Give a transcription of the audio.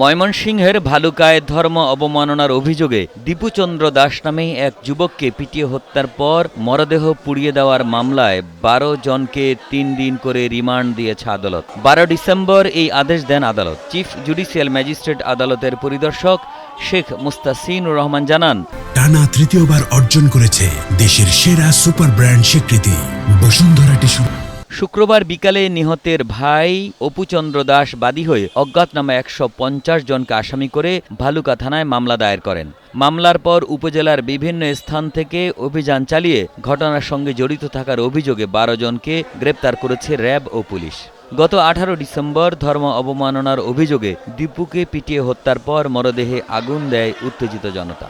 ময়মনসিংহের ভালুকায় ধর্ম অবমাননার অভিযোগে দীপুচন্দ্র দাস নামে এক যুবককে পিটিয়ে হত্যার পর মরদেহ পুড়িয়ে দেওয়ার মামলায় ১২ জনকে ৩ দিন করে রিমান্ড দিয়েছে আদালত। ১২ ডিসেম্বর এই আদেশ দেন আদালত। চিফ জুডিশিয়াল ম্যাজিস্ট্রেট আদালতের পরিদর্শক শেখ মুস্তাসিনুর রহমান জানান, টানা তৃতীয়বার অর্জন করেছে দেশের সেরা সুপার ব্র্যান্ড স্বীকৃতি বসুন্ধরা টিস্যু। শুক্রবার বিকালে নিহতের ভাই অপুচন্দ্র দাস বাদী হয়ে অজ্ঞাতনামা ১৫০ জনকে আসামি করে ভালুকা থানায় মামলা দায়ের করেন। মামলার পর উপজেলার বিভিন্ন স্থান থেকে অভিযান চালিয়ে ঘটনার সঙ্গে জড়িত থাকার অভিযোগে ১২ জনকে গ্রেপ্তার করেছে র্যাব ও পুলিশ। গত ১৮ ডিসেম্বর ধর্ম অবমাননার অভিযোগে দীপুকে পিটিয়ে হত্যার পর মরদেহে আগুন দেয় উত্তেজিত জনতা।